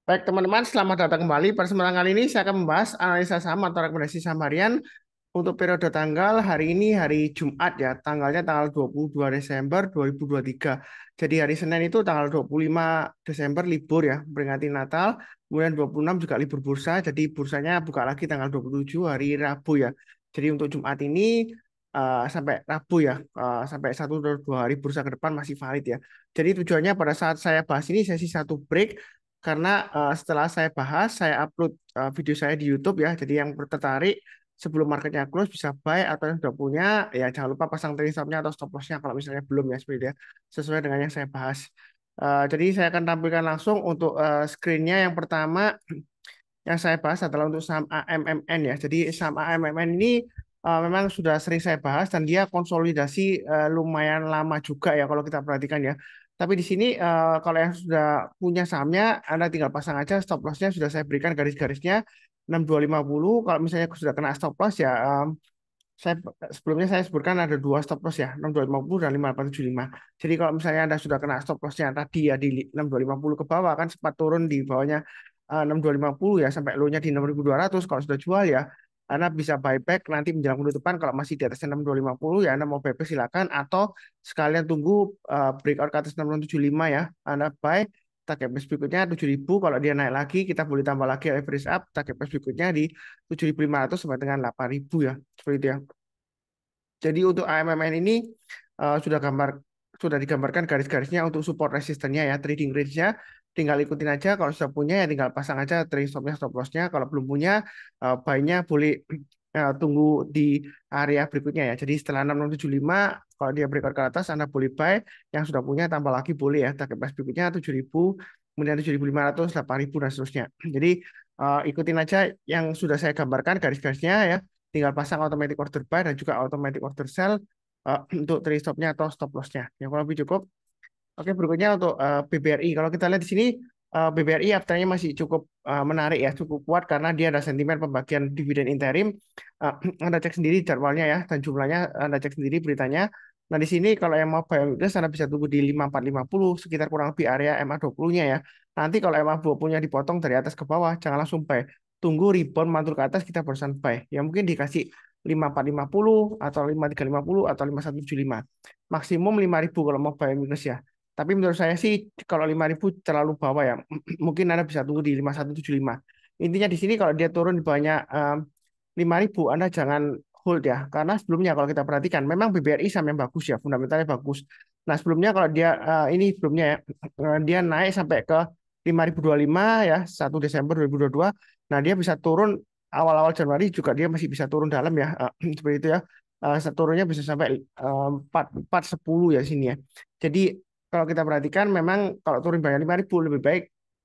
Baik teman-teman, selamat datang kembali. Pada kesempatan kali ini saya akan membahas analisa saham atau rekomendasi saham harian untuk periode tanggal hari ini hari Jumat ya, tanggalnya tanggal 22 Desember 2023. Jadi hari Senin itu tanggal 25 Desember libur ya, memperingati Natal. Kemudian 26 juga libur bursa, jadi bursanya buka lagi tanggal 27 hari Rabu ya. Jadi untuk Jumat ini sampai Rabu ya, sampai 1 atau 2 hari bursa ke depan masih valid ya. Jadi tujuannya pada saat saya bahas ini sesi satu break karena setelah saya bahas, saya upload video saya di YouTube ya. Jadi yang tertarik sebelum marketnya close bisa buy atau yang sudah punya ya jangan lupa pasang trailing stopnya atau stop lossnya kalau misalnya belum ya seperti itu ya. Sesuai dengan yang saya bahas. Jadi saya akan tampilkan langsung untuk screennya yang pertama yang saya bahas adalah untuk saham AMMN ya. Jadi saham AMMN ini memang sudah sering saya bahas dan dia konsolidasi lumayan lama juga ya kalau kita perhatikan ya. Tapi di sini kalau yang sudah punya sahamnya, Anda tinggal pasang aja stop lossnya sudah saya berikan garis-garisnya 6250. Kalau misalnya sudah kena stop loss ya, saya sebelumnya saya sebutkan ada dua stop loss ya, 6250 dan 5875. Jadi kalau misalnya Anda sudah kena stop lossnya tadi ya di 6250 ke bawah kan sempat turun di bawahnya 6250 ya sampai low-nya di 6200. Kalau sudah jual ya Anda bisa buyback nanti menjelang penutupan kalau masih di atas 6250 ya Anda mau buyback silakan atau sekalian tunggu breakout ke atas 6675 ya. Anda buy target price berikutnya 7.000. Kalau dia naik lagi kita boleh tambah lagi average up target price berikutnya di 7.500 sampai dengan 8.000 ya. Seperti itu ya. Jadi untuk AMMN ini sudah digambarkan garis-garisnya untuk support resistennya ya, trading range-nya tinggal ikutin aja. Kalau sudah punya ya tinggal pasang aja trading stop-nya, stop loss-nya. Kalau belum punya buy-nya boleh tunggu di area berikutnya ya. Jadi setelah 6675 kalau dia breakout ke atas Anda boleh buy, yang sudah punya tambah lagi boleh ya. Target price berikutnya 7.000, kemudian 7.500, 8.000 dan seterusnya. Jadi ikutin aja yang sudah saya gambarkan garis-garisnya ya, tinggal pasang automatic order buy dan juga automatic order sell untuk trade stop-nya atau stop loss-nya. Yang kurang lebih cukup. Oke, berikutnya untuk BBRI. Kalau kita lihat di sini BBRI afternya masih cukup menarik ya, cukup kuat karena dia ada sentimen pembagian dividen interim. Eh, Anda cek sendiri jadwalnya ya dan jumlahnya Anda cek sendiri beritanya. Nah, di sini kalau yang mau buy weakness Anda bisa tunggu di 5450 sekitar kurang lebih area MA20-nya ya. Nanti kalau MA20-nya dipotong dari atas ke bawah, jangan langsung buy. Tunggu rebound mantul ke atas kita barusan buy. Ya mungkin dikasih 5450 atau 5350 atau 5175. Maksimum 5000 kalau mau buy weakness ya. Tapi menurut saya sih kalau 5.000 terlalu bawah ya. Mungkin Anda bisa tunggu di 5175. Intinya di sini kalau dia turun di bawahnya 5.000 Anda jangan hold ya. Karena sebelumnya kalau kita perhatikan memang BBRI saham yang bagus ya, fundamentalnya bagus. Nah, sebelumnya kalau dia ini sebelumnya ya dia naik sampai ke 5.025 ya 1 Desember 2022. Nah, dia bisa turun awal-awal Januari juga dia masih bisa turun dalam ya. Seperti itu ya. Turunnya bisa sampai 410 ya sini ya. Jadi kalau kita perhatikan memang kalau turun banyak 5.000 lebih baik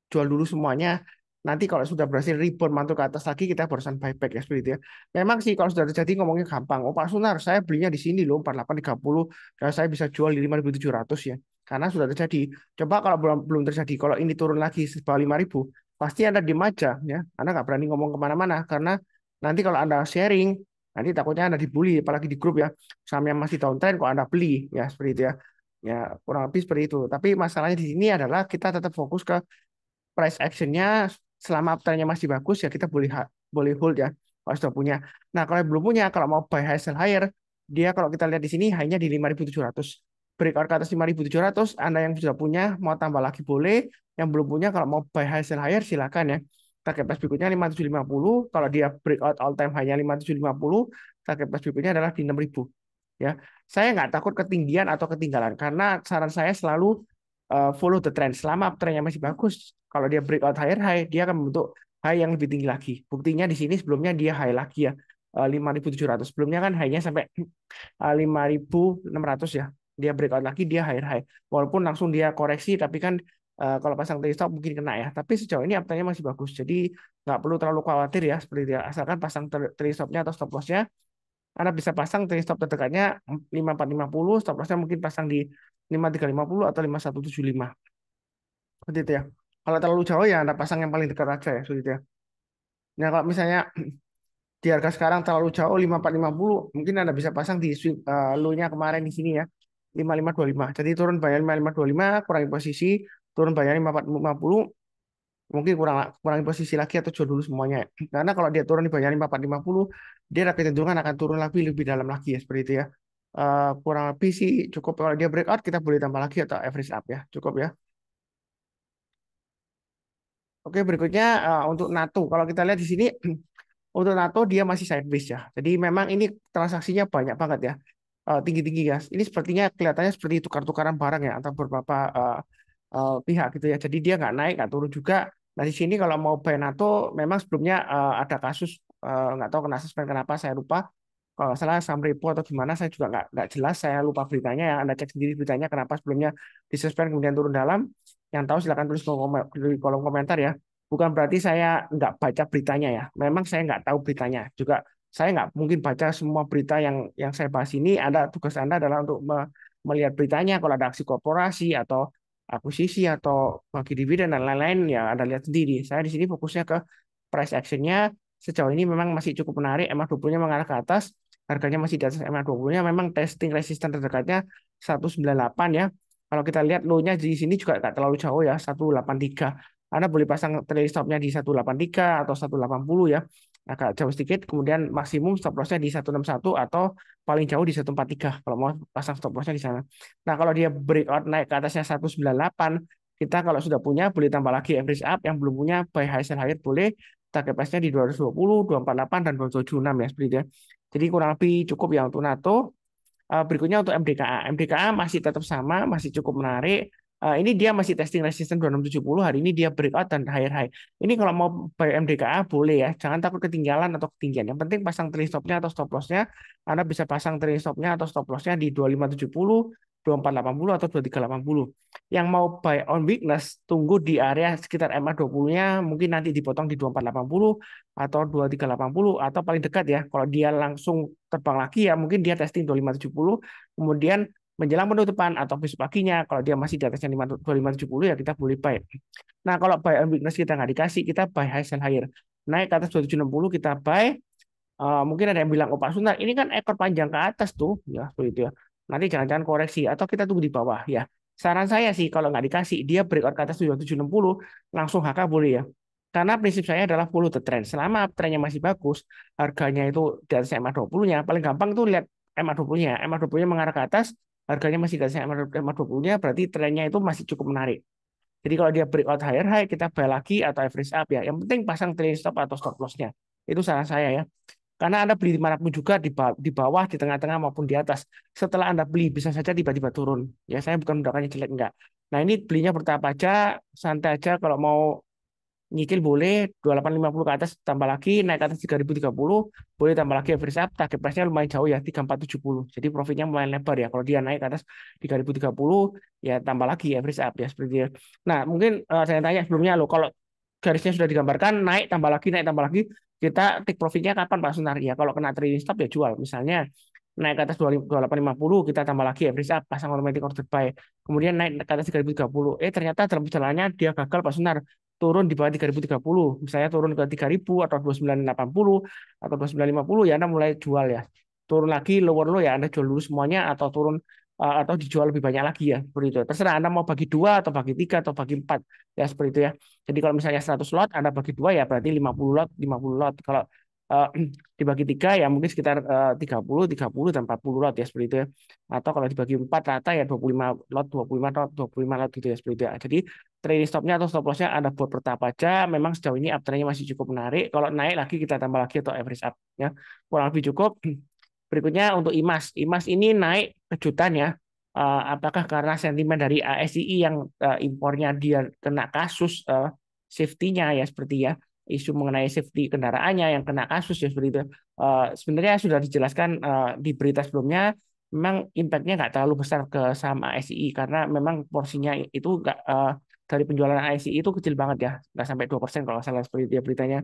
jual dulu semuanya. Nanti kalau sudah berhasil rebound mantul ke atas lagi kita barusan buyback ya seperti itu ya. Memang sih kalau sudah terjadi ngomongnya gampang. Oh Pak Sunar, saya belinya di sini loh 4830 dan saya bisa jual di 5.700 ya. Karena sudah terjadi. Coba kalau belum belum terjadi, kalau ini turun lagi di bawah 5.000 pasti Anda diem aja ya. Anda nggak berani ngomong kemana-mana karena nanti kalau Anda sharing nanti takutnya Anda dibully apalagi di grup ya. Saham yang masih downtrend kok Anda beli ya seperti itu ya. Ya, kurang lebih seperti itu. Tapi masalahnya di sini adalah kita tetap fokus ke price actionnya selama uptrendnya masih bagus ya kita boleh hold ya kalau sudah punya. Nah, kalau yang belum punya, kalau mau buy high sell higher, dia kalau kita lihat di sini hanya di 5.700. Breakout ke atas 5.700, Anda yang sudah punya mau tambah lagi boleh, yang belum punya kalau mau buy high sell higher silakan ya. Target price berikutnya 5.750, kalau dia breakout all time hanya 5.750, target price berikutnya adalah di 6.000 ya. Saya nggak takut ketinggian atau ketinggalan karena saran saya selalu follow the trend. Selama trennya masih bagus, kalau dia breakout higher high, dia akan membentuk high yang lebih tinggi lagi. Buktinya di sini sebelumnya dia high lagi ya, 5.700. Sebelumnya kan high-nya sampai 5.600 ya. Dia breakout lagi, dia higher high. Walaupun langsung dia koreksi, tapi kan kalau pasang trade stop mungkin kena ya. Tapi sejauh ini uptrendnya masih bagus. Jadi nggak perlu terlalu khawatir ya. Seperti itu ya. Asalkan pasang trade stopnya atau stop lossnya anda bisa pasang trailing stop terdekatnya 5450, stop lossnya mungkin pasang di 5350 atau 5175. Seperti itu ya. Kalau terlalu jauh ya Anda pasang yang paling dekat aja ya, seperti itu ya. Nah, kalau misalnya di harga sekarang terlalu jauh 5450, mungkin Anda bisa pasang di low-nya kemarin di sini ya. 5525. Jadi turun bayar 5525, kurangi posisi, turun bayar 5450, Mungkin kurangi posisi lagi atau jual dulu semuanya. Karena kalau dia turun di bawah 5450, dia ada kecenderungan akan turun lebih dalam lagi ya seperti itu ya. Kurang lebih sih cukup, kalau dia breakout kita boleh tambah lagi atau average up ya. Cukup ya. Oke, berikutnya untuk NATO. Kalau kita lihat di sini untuk NATO dia masih sideways ya. Jadi memang ini transaksinya banyak banget ya. Tinggi-tinggi ya. Ini sepertinya kelihatannya seperti tukar-tukaran barang ya atau beberapa pihak gitu ya. Jadi dia nggak naik, nggak turun juga. Nah di sini kalau mau buy NATO memang sebelumnya ada kasus, nggak tahu kena suspend kenapa saya lupa. Kalau nggak salah Sam Repo atau gimana saya juga nggak jelas, saya lupa beritanya ya. Anda cek sendiri beritanya kenapa sebelumnya disuspend kemudian turun dalam. Yang tahu silakan tulis di kolom komentar ya. Bukan berarti saya nggak baca beritanya ya. Memang saya nggak tahu beritanya. Juga saya nggak mungkin baca semua berita yang saya bahas ini. Tugas Anda adalah untuk melihat beritanya. Kalau ada aksi korporasi atau akuisisi atau bagi dividen dan lain-lain ya Anda lihat sendiri. Saya di sini fokusnya ke price actionnya. Sejauh ini memang masih cukup menarik. MA20-nya mengarah ke atas, harganya masih di atas MA20-nya. Memang testing resisten terdekatnya 198 ya. Kalau kita lihat low-nya di sini juga nggak terlalu jauh ya, 183. Anda boleh pasang trailing stop-nya di 183 atau 180 ya. Agak jauh sedikit. Kemudian maksimum stop loss-nya di 161 atau paling jauh di 143 kalau mau pasang stop loss-nya di sana. Nah, kalau dia breakout naik ke atasnya 198, kita kalau sudah punya boleh tambah lagi average up, yang belum punya buy high sell higher boleh, target price-nya di 220, 248 dan 276 ya seperti itu ya. Jadi kurang lebih cukup ya untuk NATO. Berikutnya untuk MDKA. MDKA masih tetap sama, masih cukup menarik. Ini dia masih testing resistance 2670. Hari ini dia breakout dan higher high. Ini kalau mau buy MDKA boleh ya. Jangan takut ketinggalan atau ketinggian. Yang penting pasang trailing stop-nya atau stop loss-nya. Anda bisa pasang trailing stop-nya atau stop loss-nya di 2570, 2480 atau 2380. Yang mau buy on weakness, tunggu di area sekitar MA20-nya, mungkin nanti dipotong di 2480 atau 2380 atau paling dekat ya. Kalau dia langsung terbang lagi ya mungkin dia testing 2570, kemudian menjelang penutupan atau besok paginya kalau dia masih di atasnya 2570 ya kita boleh buy. Nah, kalau buy on weakness kita nggak dikasih, kita buy high sell higher. Naik ke atas 2760 kita buy. Mungkin ada yang bilang, oh Pak Sunar, ini kan ekor panjang ke atas tuh, ya seperti itu ya. Nanti jangan-jangan koreksi atau kita tunggu di bawah ya. Saran saya sih kalau nggak dikasih dia breakout ke atas 2760 langsung HK boleh ya. Karena prinsip saya adalah follow the trend. Selama trennya masih bagus, harganya itu di atas MA20-nya, paling gampang tuh lihat MA20-nya. MA20-nya mengarah ke atas, harganya masih di atas MA20-nya, berarti trennya itu masih cukup menarik. Jadi kalau dia breakout higher high, kita buy lagi atau average up ya. Yang penting pasang trailing stop atau stop loss-nya. Itu saran saya ya. Karena Anda beli dimanapun juga di bawah, di tengah-tengah maupun di atas. Setelah Anda beli bisa saja tiba-tiba turun. Ya saya bukan mendapatkannya jelek enggak. Nah ini belinya bertahap aja, santai aja. Kalau mau nyicil boleh 2850 ke atas tambah lagi, naik ke atas 3030 boleh tambah lagi average up, target price-nya lumayan jauh ya 3470. Jadi profitnya lumayan lebar ya. Kalau dia naik ke atas 3030 ya tambah lagi average up ya seperti itu. Nah, mungkin saya tanya sebelumnya loh, kalau garisnya sudah digambarkan naik tambah lagi, kita take profitnya kapan Pak Sunar? Ya kalau kena trading stop ya jual. Misalnya naik ke atas 2850 kita tambah lagi average up, pasang automatic order buy. Kemudian naik ke atas 3030. Ternyata dalam perjalanannya dia gagal Pak Sunar, turun di bawah 3030, misalnya turun ke 3000 atau 2980 atau 2950 ya Anda mulai jual ya. Turun lagi lower low ya Anda jual dulu semuanya atau turun atau dijual lebih banyak lagi ya seperti itu. Terserah Anda mau bagi dua atau bagi tiga atau bagi empat ya seperti itu ya. Jadi kalau misalnya 100 lot Anda bagi dua ya berarti 50 lot 50 lot. Kalau uh, dibagi tiga ya mungkin sekitar 30 dan 40 lot ya seperti itu ya. Atau kalau dibagi empat rata ya 25 lot 25 lot 25 lot gitu ya seperti itu ya. Jadi trading stopnya atau stop lossnya Anda buat bertahap aja. Memang sejauh ini uptrendnya masih cukup menarik. Kalau naik lagi kita tambah lagi atau average up ya. Kurang lebih cukup. Berikutnya untuk IMAS. IMAS ini naik kejutan ya. Apakah karena sentimen dari ASII yang impornya dia kena kasus safety-nya ya seperti ya, isu mengenai safety kendaraannya yang kena kasus ya seperti itu. Sebenarnya sudah dijelaskan di berita sebelumnya, memang impact-nya nggak terlalu besar ke saham ASII karena memang porsinya itu nggak dari penjualan ASI itu kecil banget ya, nggak sampai 2% kalau salah seperti itu ya beritanya.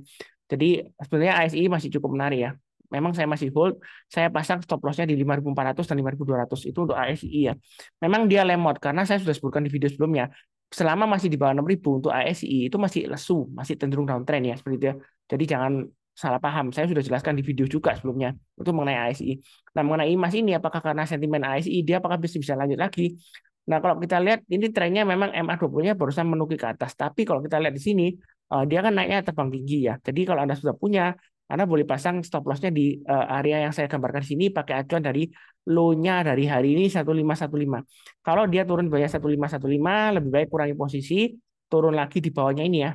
Jadi sebenarnya ASI masih cukup menarik ya. Memang saya masih hold, saya pasang stop loss-nya di 5.400 dan 5.200 itu untuk ASI ya. Memang dia lemot karena saya sudah sebutkan di video sebelumnya, selama masih di bawah 6.000 untuk ASI itu masih lesu, masih cenderung downtrend ya seperti itu ya. Jadi jangan salah paham. Saya sudah jelaskan di video juga sebelumnya itu mengenai ASI. Nah, mengenai IMAS ini apakah karena sentimen ASI dia apakah bisa lanjut lagi? Nah, kalau kita lihat ini trennya memang MA20-nya barusan menukik ke atas. Tapi kalau kita lihat di sini, dia kan naiknya terbang tinggi ya. Jadi kalau Anda sudah punya, Anda boleh pasang stop loss-nya di area yang saya gambarkan di sini pakai acuan dari low-nya dari hari ini 1515. Kalau dia turun di bawah 1515, lebih baik kurangi posisi, turun lagi di bawahnya ini ya.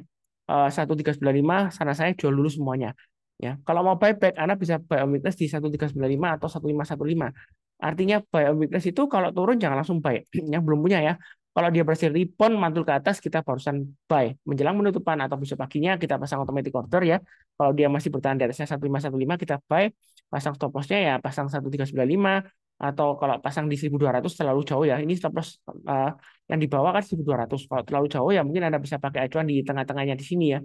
1395, sana saya jual dulu semuanya. Ya, kalau mau buyback, Anda bisa buy on weakness di 1395 atau 1515. Artinya buy on weakness itu kalau turun jangan langsung buy. Yang belum punya ya. Kalau dia berhasil rebound mantul ke atas, kita barusan buy. Menjelang penutupan atau besok paginya kita pasang automatic order ya. Kalau dia masih bertahan di atasnya 1515 kita buy, pasang stop loss-nya ya pasang 1395 atau kalau pasang di 1200 terlalu jauh ya. Ini stop loss yang di bawah kan 1200. Kalau terlalu jauh ya mungkin Anda bisa pakai acuan di tengah-tengahnya di sini ya.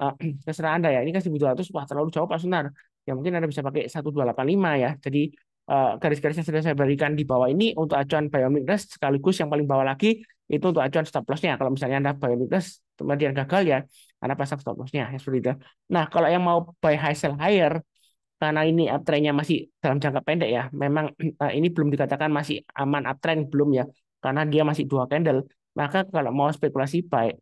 Eh, Terserah Anda ya. Ini kan 1200 wah terlalu jauh Pak Sunar. Ya mungkin Anda bisa pakai 1285 ya. Jadi garis-garis yang sudah saya berikan di bawah ini untuk acuan biomic rest sekaligus yang paling bawah lagi itu untuk acuan stop loss-nya. Kalau misalnya Anda biomic rest kemudian gagal ya Anda pasang stop loss-nya ya seperti itu. Nah, kalau yang mau buy high sell higher karena ini uptrend-nya masih dalam jangka pendek ya. Memang ini belum dikatakan masih aman uptrend belum ya. Karena dia masih dua candle. Maka kalau mau spekulasi buy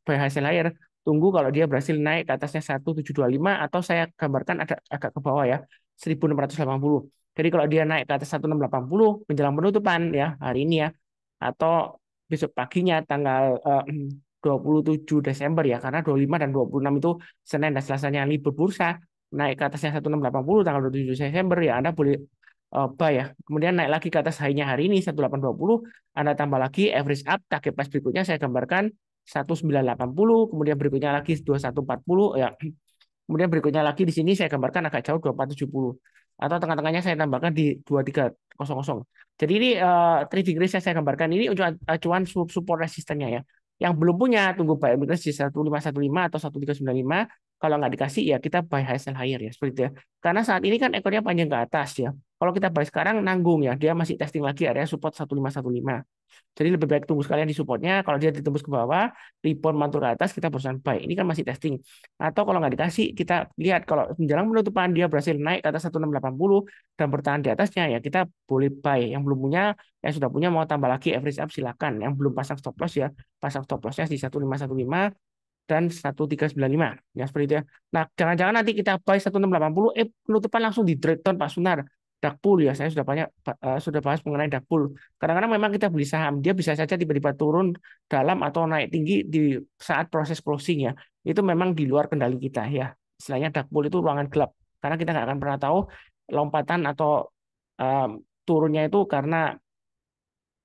high sell higher tunggu kalau dia berhasil naik ke atasnya 1725 atau saya gambarkan agak ke bawah ya 1680. Jadi kalau dia naik ke atas 1680 menjelang penutupan ya hari ini ya atau besok paginya tanggal 27 Desember ya karena 25 dan 26 itu Senin dan Selasanya libur bursa naik ke atasnya 1680 tanggal 27 Desember ya Anda boleh buy ya. Kemudian naik lagi ke atas high-nya hari ini 1820, Anda tambah lagi average up target price berikutnya saya gambarkan 1980, kemudian berikutnya lagi 2140 ya. Kemudian berikutnya lagi di sini saya gambarkan agak jauh 2470 atau tengah-tengahnya saya tambahkan di 2300. Jadi ini trading range yang saya gambarkan ini acuan support resistennya ya. Yang belum punya tunggu buy weakness di 1515 atau 1395. Kalau nggak dikasih ya kita buy high sell higher ya seperti itu ya. Karena saat ini kan ekornya panjang ke atas ya. Kalau kita buy sekarang nanggung ya, dia masih testing lagi area support 1515. Jadi lebih baik tunggu sekalian di supportnya. Kalau dia ditembus ke bawah, rebound mantul ke atas, kita berusaha buy. Ini kan masih testing. Atau kalau nggak dikasih, kita lihat kalau menjelang penutupan dia berhasil naik ke atas 1680 dan bertahan di atasnya, ya kita boleh buy. Yang belum punya, yang sudah punya mau tambah lagi average up silakan. Yang belum pasang stop loss ya, pasang stop lossnya di 1515 dan 1395 ya seperti itu ya. Nah, jangan-jangan nanti kita buy 1680 penutupan langsung di trade down Pak Sunar. Dark pool ya, saya sudah banyak sudah bahas mengenai dark pool. Kadang-kadang memang kita beli saham, dia bisa saja tiba-tiba turun dalam atau naik tinggi di saat proses closing ya. Itu memang di luar kendali kita ya. Istilahnya dark pool itu ruangan gelap. Karena kita nggak akan pernah tahu lompatan atau um, turunnya itu karena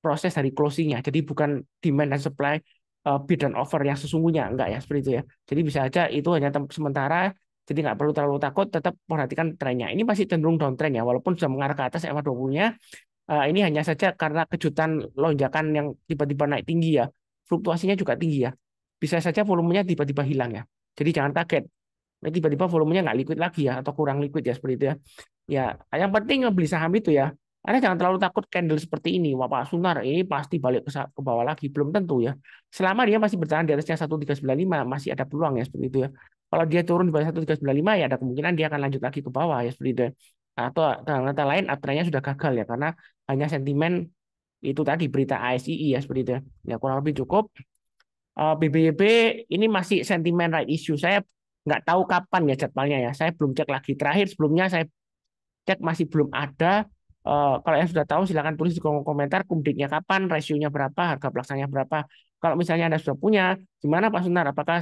proses dari closingnya. Jadi bukan demand dan supply bid dan offer yang sesungguhnya enggak ya seperti itu ya. Jadi bisa aja itu hanya sementara. Jadi nggak perlu terlalu takut. Tetap perhatikan trennya. Ini masih cenderung downtrend ya. Walaupun sudah mengarah ke atas EMA 20-nya. Ini hanya saja karena kejutan lonjakan yang tiba-tiba naik tinggi ya. Fluktuasinya juga tinggi ya. Bisa saja volumenya tiba-tiba hilang ya. Jadi jangan kaget. Tiba-tiba volumenya nggak liquid lagi ya atau kurang liquid ya seperti itu ya. Ya, yang penting beli saham itu ya. Anda jangan terlalu takut candle seperti ini. Wah, Pak Sunar, ini pasti balik ke bawah lagi. Belum tentu ya. Selama dia masih bertahan di atasnya 1395, masih ada peluang ya seperti itu ya. Kalau dia turun di bawah 1395, ya ada kemungkinan dia akan lanjut lagi ke bawah ya seperti itu ya. Atau dengan kata lain, uptrendnya sudah gagal ya. Karena hanya sentimen itu tadi, berita ASII ya seperti itu ya. Ya, kurang lebih cukup. BBYB ini masih sentimen right issue. Saya nggak tahu kapan ya jadwalnya ya. Saya belum cek lagi. Terakhir sebelumnya saya cek masih belum ada. Kalau yang sudah tahu silakan tulis di kolom komentar kumdiknya kapan, rasionya berapa, harga pelaksananya berapa. Kalau misalnya Anda sudah punya, gimana Pak Sunar? Apakah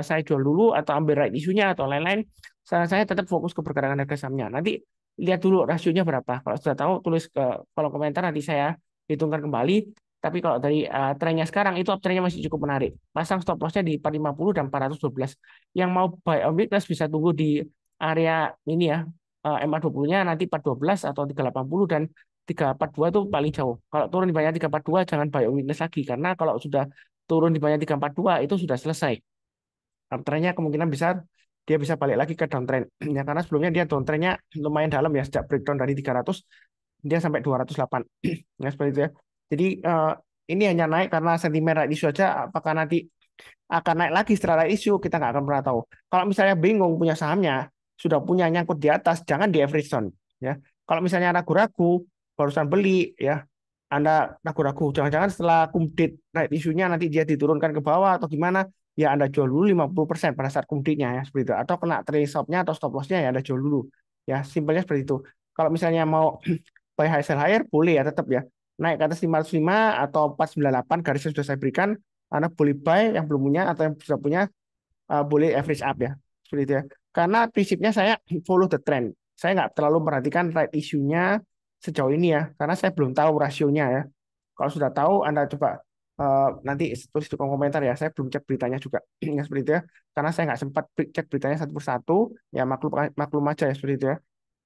saya jual dulu atau ambil right isunya atau lain-lain? Saya tetap fokus ke pergerakan harga sahamnya. Nanti lihat dulu rasionya berapa. Kalau sudah tahu tulis ke kolom komentar nanti saya hitungkan kembali. Tapi kalau dari trennya sekarang itu uptrendnya masih cukup menarik. Pasang stop lossnya di 450 dan 412. Yang mau buy on weakness bisa tunggu di area ini ya MA20-nya nanti 412 atau 380 dan 342 itu paling jauh. Kalau turun di banyak 342 jangan buy on weakness lagi karena kalau sudah turun di banyak 342 itu sudah selesai. Uptrendnya kemungkinan besar dia bisa balik lagi ke downtrend. Ya karena sebelumnya dia downtrendnya lumayan dalam ya sejak breakdown dari 300 dia sampai 208. Ya seperti itu ya. Jadi ini hanya naik karena sentimen right issue aja apakah nanti akan naik lagi setelah right issue kita nggak akan pernah tahu. Kalau misalnya bingung punya sahamnya, sudah punya nyangkut di atas, jangan di average down. Ya, kalau misalnya ragu-ragu, barusan beli, ya, Anda ragu-ragu. Jangan-jangan setelah kumdit right issue-nya nanti dia diturunkan ke bawah atau gimana, ya Anda jual dulu 50% pada saat komoditinya ya seperti itu. Atau kena trailing stop-nya atau stop loss-nya ya Anda jual dulu. Ya, simpelnya seperti itu. Kalau misalnya mau buy high sell higher boleh ya tetap ya. Naik ke atas 505 atau 498 garisnya sudah saya berikan, Anda boleh buy yang belum punya atau yang sudah punya boleh average up ya. Seperti itu ya. Karena prinsipnya saya follow the trend. Saya nggak terlalu perhatikan right issue-nya sejauh ini ya, karena saya belum tahu rasionya ya. Kalau sudah tahu, Anda coba nanti tulis di kolom komentar ya. Saya belum cek beritanya juga, ya seperti itu ya. Karena saya nggak sempat cek beritanya satu persatu, ya maklum maklum aja ya seperti itu ya.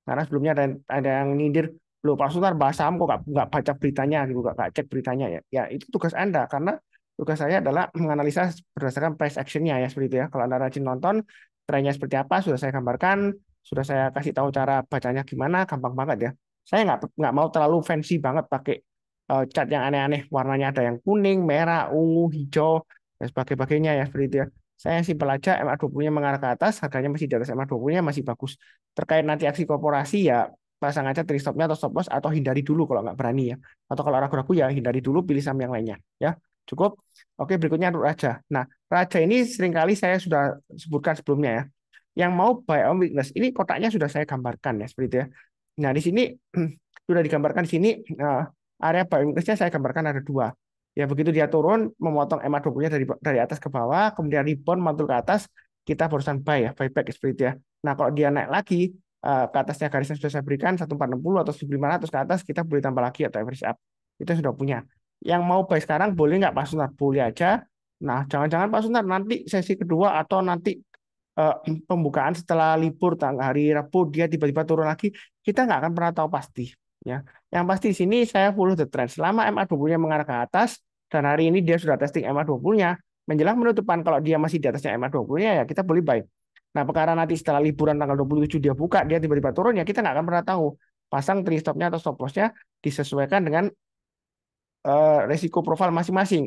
Karena sebelumnya ada yang nyindir, loh Pak Suntar bahas saham kok nggak baca beritanya gitu, nggak cek beritanya ya. Ya itu tugas Anda, karena tugas saya adalah menganalisa berdasarkan price actionnya ya seperti itu ya. Kalau Anda rajin nonton, trennya seperti apa sudah saya gambarkan, sudah saya kasih tahu cara bacanya gimana, gampang banget ya. Saya nggak mau terlalu fancy banget pakai cat yang aneh-aneh, warnanya ada yang kuning, merah, ungu, hijau, dan sebagainya ya seperti itu ya. Saya simpel aja, MA20-nya mengarah ke atas, harganya masih di atas MA20-nya masih bagus. Terkait nanti aksi korporasi ya pasang aja trade stop-nya atau stop loss atau hindari dulu kalau nggak berani ya. Atau kalau ragu-ragu ya hindari dulu, pilih saham yang lainnya ya. Cukup. Oke, berikutnya untuk Raja. Nah, Raja ini seringkali saya sudah sebutkan sebelumnya ya. Yang mau buy on weakness, ini kotaknya sudah saya gambarkan ya seperti itu ya. Nah, di sini sudah digambarkan di sini area buy on weakness-nya saya gambarkan ada dua. Ya begitu dia turun, memotong MA20-nya dari atas ke bawah, kemudian rebound mantul ke atas, kita barusan buy ya, buyback seperti itu ya. Nah, kalau dia naik lagi ke atasnya garisnya sudah saya berikan 1460 atau 1500 ke atas, kita boleh tambah lagi atau average up. Kita sudah punya. Yang mau buy sekarang boleh nggak Pak Sunar? Boleh aja. Nah, jangan-jangan Pak Sunar nanti sesi kedua atau nanti eh, pembukaan setelah libur tanggal hari Rabu dia tiba-tiba turun lagi, kita nggak akan pernah tahu pasti. Ya, yang pasti di sini saya follow the trend. Selama MA20-nya mengarah ke atas dan hari ini dia sudah testing MA20-nya, menjelang penutupan kalau dia masih di atasnya MA20-nya ya kita boleh buy. Nah, perkara nanti setelah liburan tanggal 27 dia buka, dia tiba-tiba turun ya kita nggak akan pernah tahu. Pasang trade stop-nya atau stop loss-nya disesuaikan dengan resiko profil masing-masing.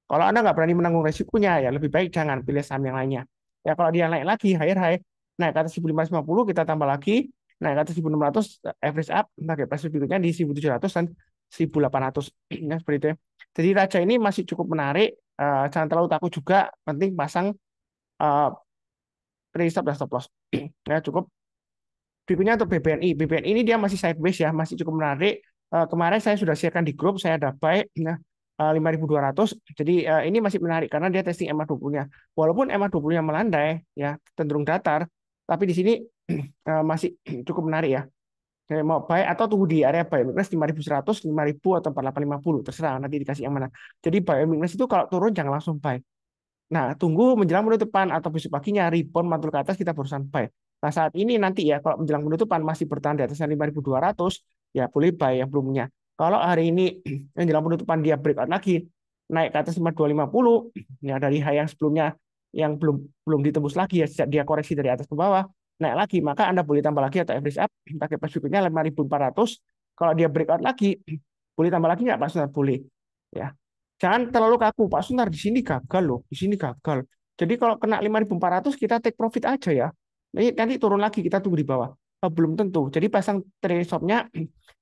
Kalau Anda nggak berani menanggung resikonya, ya lebih baik jangan pilih saham yang lainnya. Ya kalau dia naik lagi, higher high, naik ke atas 1550, kita tambah lagi, naik ke atas 1600, average up, target price berikutnya di 1700 dan 1800. Ya, seperti itu ya. Jadi Raja ini masih cukup menarik, jangan terlalu takut juga, penting pasang uh, trade stop dan stop loss. Ya, cukup. Berikutnya untuk BBNI. BBNI ini dia masih sideways ya, masih cukup menarik. Kemarin saya sudah sharekan di grup, saya ada buy nah, 5.200. Jadi ini masih menarik karena dia testing MA20-nya. Walaupun MA20-nya melandai, ya cenderung datar, tapi di sini masih cukup menarik ya. Saya mau buy atau tunggu di area buy weakness 5.100, 5.000 atau 4850, terserah nanti dikasih yang mana. Jadi buy weakness itu kalau turun jangan langsung buy. Nah, tunggu menjelang penutupan atau besok paginya rebound mantul ke atas kita barusan buy. Nah, saat ini nanti ya kalau menjelang penutupan masih bertahan di atasnya 5.200 ya boleh buy yang belum punya. Kalau hari ini menjelang penutupan dia breakout lagi naik ke atas 5.250 ya dari high yang sebelumnya yang belum belum ditembus lagi ya sejak dia koreksi dari atas ke bawah naik lagi maka Anda boleh tambah lagi atau average up pakai pas berikutnya 5.400. Kalau dia breakout lagi boleh tambah lagi nggak Pak Sunar? Boleh ya. Jangan terlalu kaku, Pak Sunar di sini gagal loh, di sini gagal. Jadi kalau kena 5.400 kita take profit aja ya. Nanti turun lagi kita tunggu di bawah. Belum tentu. Jadi pasang trade stop-nya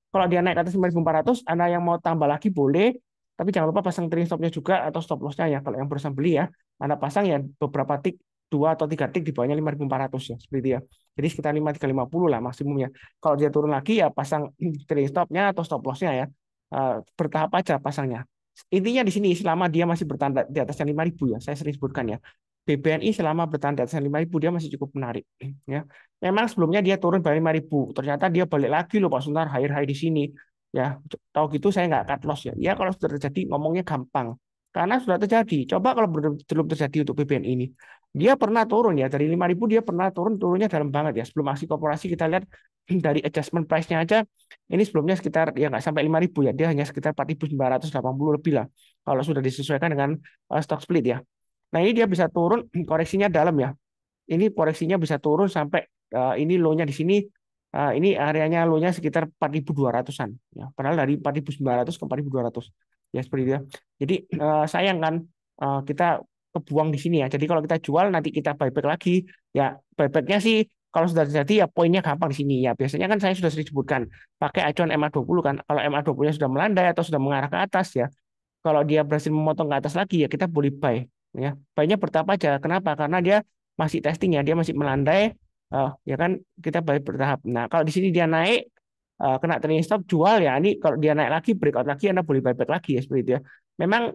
kalau dia naik ke atas 5.400, Anda yang mau tambah lagi boleh, tapi jangan lupa pasang trailing stop-nya juga atau stop loss-nya ya. Kalau yang berusaha beli ya, Anda pasang ya beberapa tik, 2 atau 3 tik di bawahnya 5.400 ya, seperti itu ya. Jadi sekitar 5.350 lah maksimumnya. Kalau dia turun lagi ya pasang trailing stop-nya atau stop loss-nya ya. Bertahap aja pasangnya. Intinya di sini selama dia masih bertahan di atasnya 5.000 ya, saya sering sebutkan ya. BBNI selama bertahan di atasnya 5.000 dia masih cukup menarik ya. Memang sebelumnya dia turun balik 5.000, ternyata dia balik lagi loh Pak Suntar higher high di sini. Ya, tahu gitu saya nggak cut loss ya. Ya kalau sudah terjadi ngomongnya gampang. Karena sudah terjadi. Coba kalau belum terjadi untuk BBNI ini. Dia pernah turun ya dari 5.000 dia pernah turunnya dalam banget ya. Sebelum aksi korporasi kita lihat dari adjustment price-nya aja ini sebelumnya sekitar ya nggak sampai 5.000 ya. Dia hanya sekitar 4.980 lebih lah. Kalau sudah disesuaikan dengan stock split ya. Nah, ini dia bisa turun koreksinya dalam ya. Ini koreksinya bisa turun sampai ini low-nya di sini ini areanya low-nya sekitar 4.200-an ya. Padahal dari 4.900 ke 4.200 ya seperti itu ya. Jadi sayang kan kita kebuang di sini ya. Jadi kalau kita jual nanti kita buyback lagi ya buybacknya sih kalau sudah terjadi ya poinnya gampang di sini ya. Biasanya kan saya sudah sering sebutkan pakai acuan MA20 kan. Kalau MA20-nya sudah melandai atau sudah mengarah ke atas ya. Kalau dia berhasil memotong ke atas lagi ya kita boleh buy. ya. Baiknya bertahap aja. Kenapa? Karena dia masih testing ya, dia masih melandai. Ya kan kita baik bertahap. Nah, kalau di sini dia naik kena trailing stop jual ya. Ini kalau dia naik lagi breakout lagi Anda boleh buyback lagi ya seperti itu ya. Memang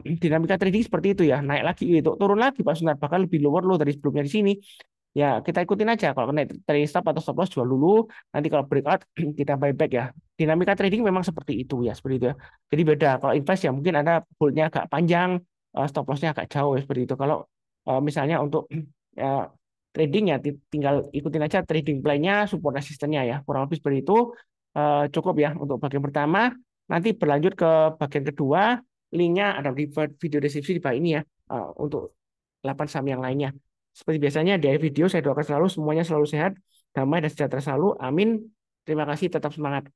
dinamika trading seperti itu ya. Naik lagi itu, turun lagi Pak Sunar bahkan lebih lower low dari sebelumnya di sini. Ya, kita ikutin aja. Kalau kena trailing stop atau stop loss jual dulu. Nanti kalau breakout kita buyback ya. Dinamika trading memang seperti itu ya, seperti itu ya. Jadi beda. Kalau invest ya mungkin Anda hold-nya agak panjang, stop loss-nya agak jauh ya, seperti itu. Kalau misalnya untuk ya, trading ya tinggal ikutin aja trading plan-nya, support resistennya ya. Kurang lebih seperti itu. Cukup ya untuk bagian pertama. Nanti berlanjut ke bagian kedua. Linknya ada di video deskripsi di bawah ini ya. Untuk 8 saham yang lainnya. Seperti biasanya di akhir video saya doakan selalu semuanya selalu sehat, damai dan sejahtera selalu. Amin. Terima kasih, tetap semangat.